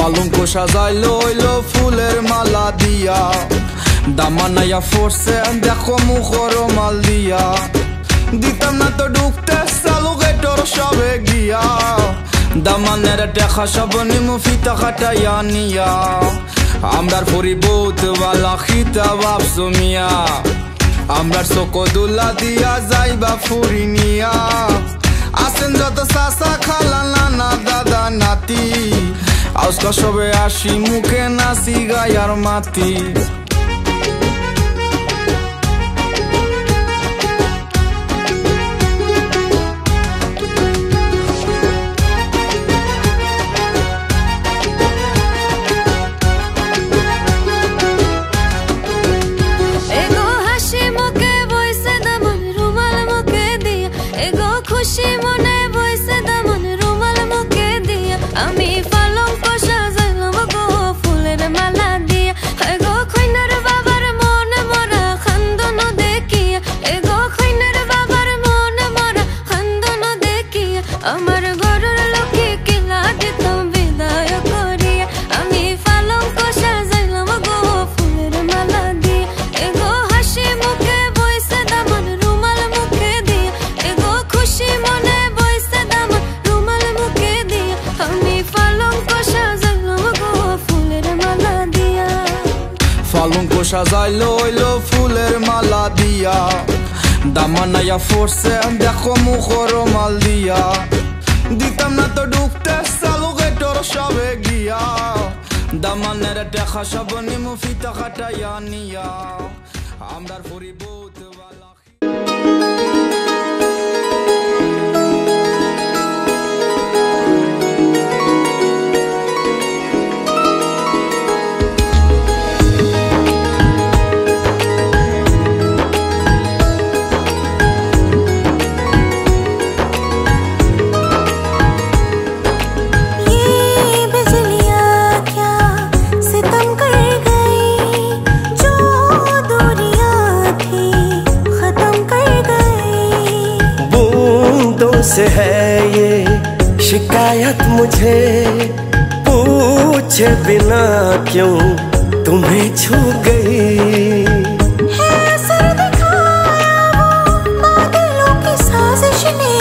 পালঙ্ক সাজাইলো হইলো ফুলের মালা দিয়া, দামানাইয়া ফোরছে দেখো মুখর মাল দিয়া। দিতাম না তো ঢুকতে চালু গেটর সবে গিয়া, দামানের টেকা সব নিমু ফিতা খাটাইয়া নিয়া। আমরার পরিবত বালা খিতা ভাবছো মিয়া, আমরার চকদুল্লা দিয়া যাইবা ফুরি নিয়া। আসেন যত চাচা খালা নানা দাদা নাতি, আজকা সবে আসি মুখে নাচি গায়ার মাতি। খুশি মনে বইছে দামন রুমাল মুখে দিয়া, আমি পালঙ্ক সাজাইলাম গো ফুলের মালা দিয়া। গো খৈনার বাবার মন মরা খান্দন দেখিয়া, গো খৈনার বাবার মন মরা খান্দন দেখিয়া। আমার ঘরের লোকে কিলা দিতাম বিদায় করিয়া, আমি পালঙ্ক সাজাইলাম গো ফুলের মালা দিয়া। গো হাসি মুখে বইছে দামন রুমাল মুখে দিয়া, গো খুশি মনে বইছে দামন রুমাল মুখে দিয়া। আমি পালঙ্ক সাজাইলাম গো ফুলের মালা দিয়া। পালঙ্ক সাজাইলো হইলো ফুলের মালা দিয়া, দামানাইয়া ফোরছে দেখো মুখর মাল দিয়া। দিতাম না তো ঢুকতে চালু গেটর সবে গিয়া, দামানের টেকা সব নিমু ফিতা খাটাইয়া নিয়া। আমরার পরিবত বালা से है ये शिकायत मुझे, पूछे बिना क्यों तुम्हें छू गई। है सर दिखाया वो बादलों की साजिश ने,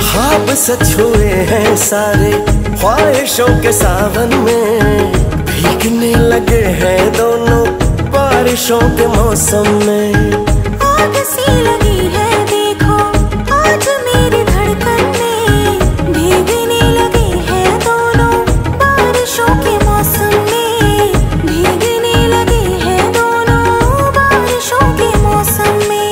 ख्वाब सच हुए हैं सारे ख्वाहिशों के सावन में, भीगने लगे हैं दोनों बारिशों के मौसम में। आग सी लगी है देखो आज मेरी धड़कन में, भीगने लगे हैं दोनों बारिशों के मौसम में, भीगने लगे हैं दोनों बारिशों के मौसम में।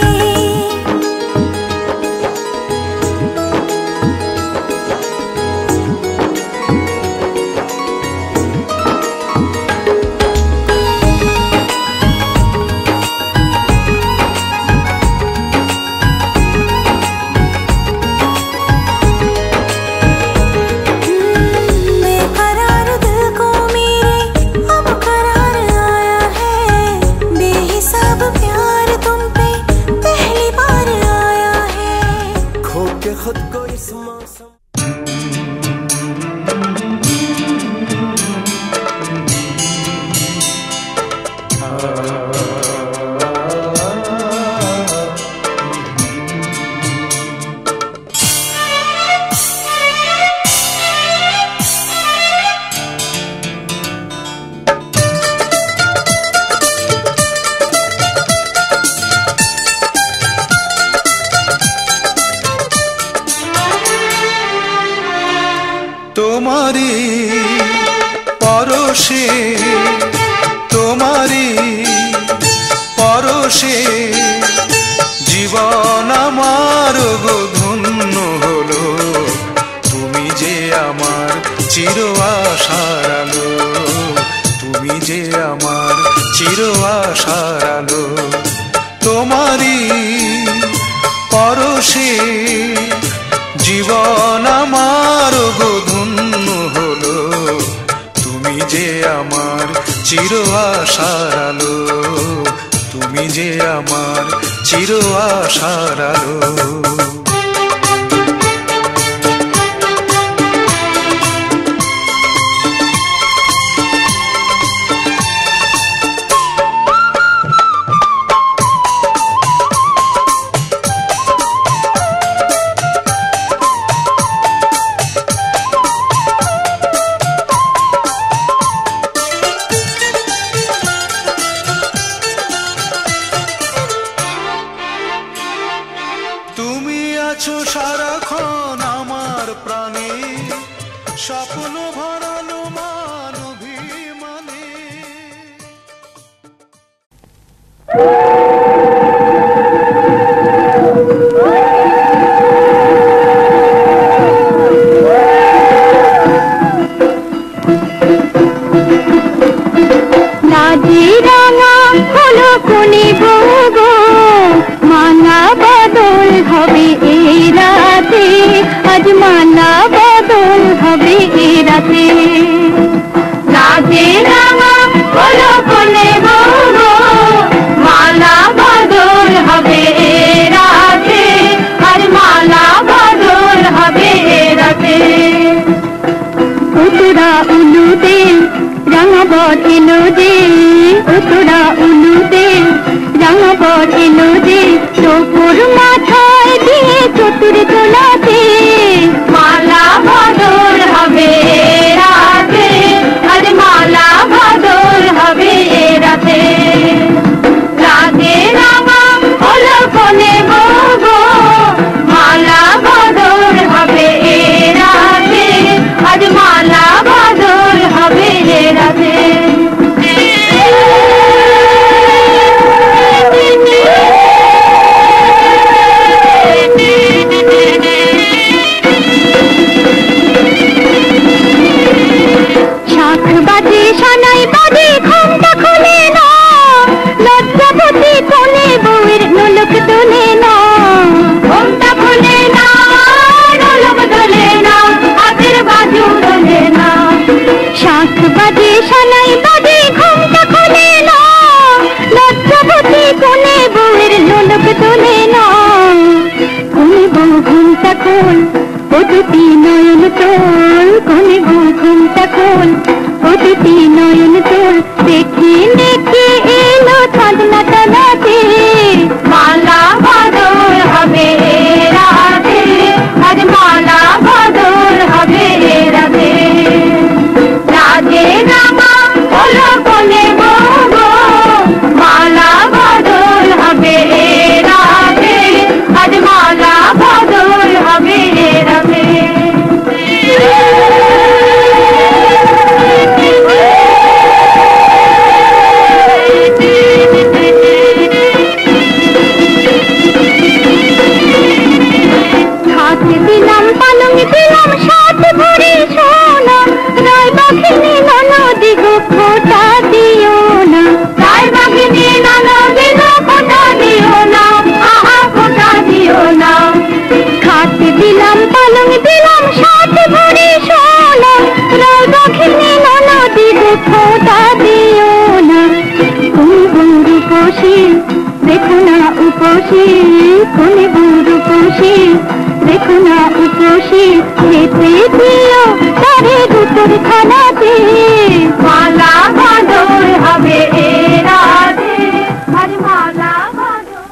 खुद को इस मौसम তোমারি পরশে, তোমারি পরশে জীবন আমার গো ধন্য হলো। তুমি যে আমার চির আশার আলো, তুমি যে আমার চির আশার আলো। তোমারি পরশে জীবন আমার গো ধন্য হলো। তুমি যে আমার চির আশার আলো, তুমি যে আমার চির আশার আলো। তুমি আছো সারাক্ষণ আমার প্রাণে, স্বপ্ন ভরানো মানবিমানে। হলো কোনে গো মালা বদল হবে এই রাতে, আজ মালা বদল হবে এই রাতে। রাতে রাঙা হলো কোনে গো মালা বদল হবে এই রাতে, আজ মালা বদল হবে এই রাতে। উতরা উলুতে রাঙাবর এলো যে, উতরা উলুতে রাঙাবর এলো যে, তোর মাথায় দিয়ে চতুর তোলাতে মালা বদল হবে রাতে, আজ মালা বদল হবে রাতে। রাতে রাঙা হলো কোনে গো মালা বদল হবে রাতে, আজ মালা বদল হবে রাতে। শাখ বাজে সানাই বাজে ঘুমটা খুলে না, লজ্জাবতী কোনে বউয়ের নোলক তোলে না, ঘুমটা খুলে না নোলক তোলে না, হাতের বাজু তোলে না। শাখ বাজে সানাই বাজে ঘুমটা খুলে না, লজ্জাবতী কোনে বউয়ের নোলক তোলে না। কোনে বউ ঘুমটা খোল ও দুটি নয়ন তোল, কোনে বউ ঘুমটা খোল ও দুটি নয়ন তোল, দেখি দেখি এলো চাঁদনা তলাতে মালা বদল হবে রাতে, আজ মালা বদল হবে রাতে। রাতে রাঙা হলো কোনে গো মালা বদল হবে রাতে, আজ মালা বদল হবে রাতে। হাতে দিলাম পালং দিলাম সাত ভরি সোনা, রায় বাঘিনী ননদি গো খোটা দিও না, রায় বাঘিনী ননদি গো খোটা দিও না, আহা খোটা দিও না। হাতে দিলাম পালং দিলাম সাত ভরি সোনা, রায় বাঘিনী ননদি গো খোটা দিও না। কোন বউর উপসী দেখো না উপসী, কোন বউর উপসী দেখো না উপসী, যেতে দিও তারে দুটোর খানাতে মালা বদল হবে রাতে, আজ মালা বদল।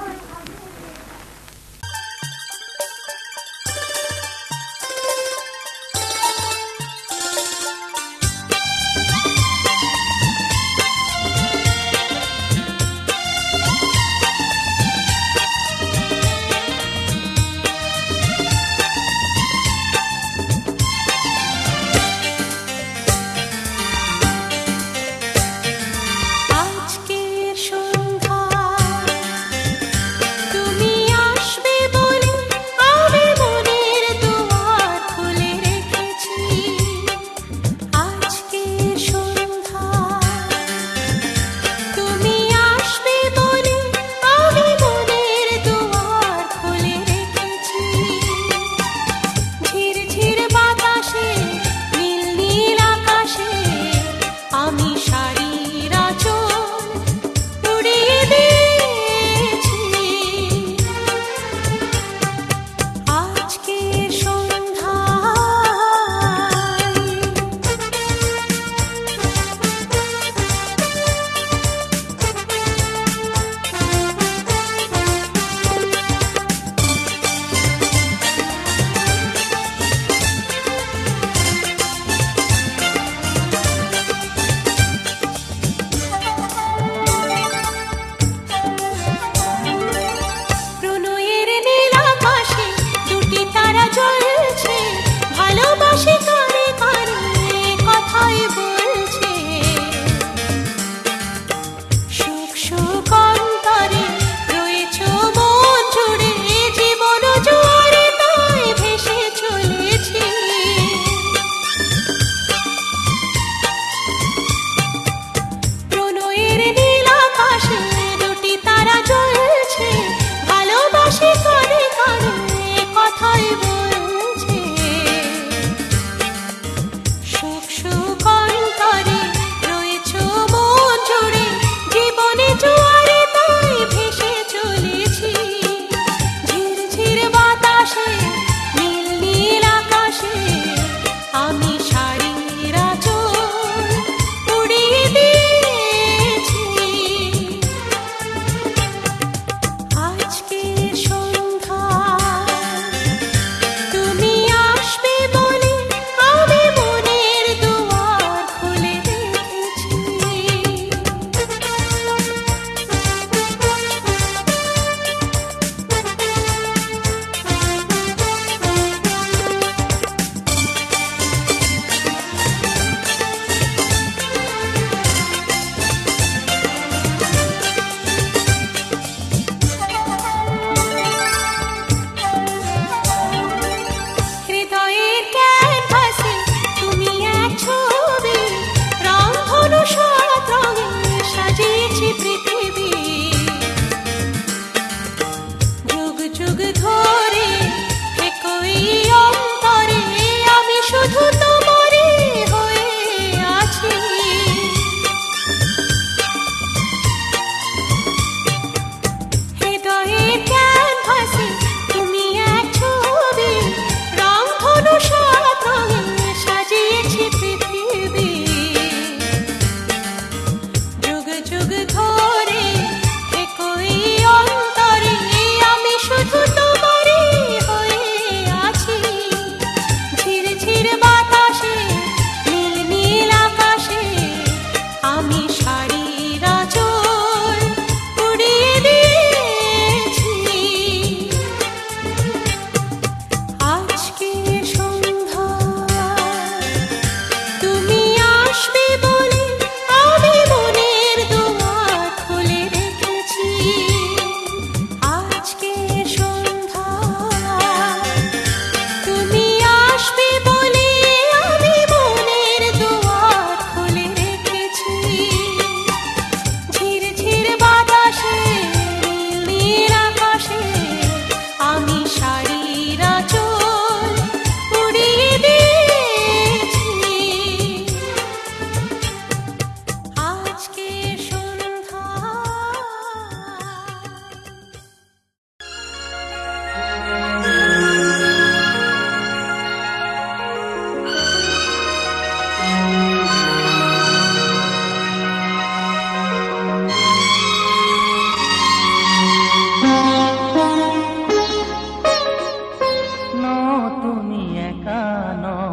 তুমি একা নও,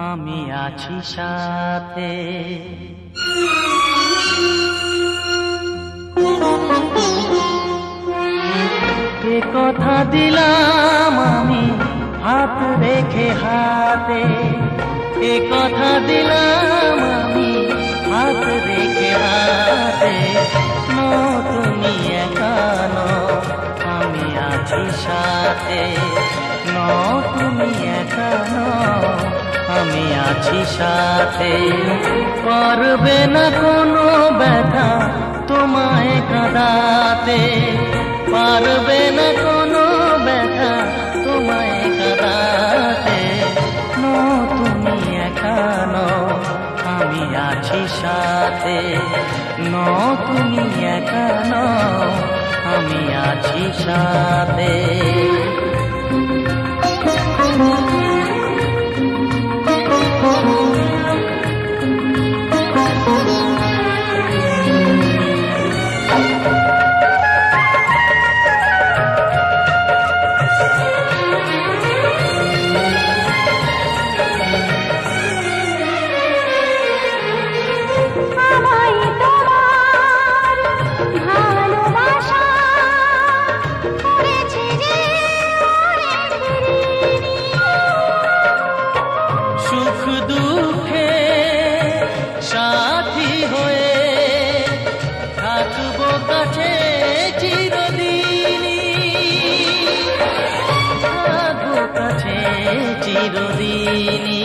আমি আছি সাথে। এ কথা দিলাম আমি হাত রেখে হাতে, এ কথা দিলাম আমি হাত রেখে হাতে। তুমি একা নও, আমি আছি সাথে। তুমি একা নও, আমি আছি সাথে। করবে না কোনো ব্যথা তোমায় কাঁদাতে, পারবে না কোনো ব্যথা তোমায় কাঁদাতে। তুমি একা নও, আমি আছি সাথে। তুমি একা নও, আমি আছি সাথে। সুখ দুঃখে সাথী হয়ে থাকবো কাছে চিরদিনই, থাকবো কাছে চিরদিনই।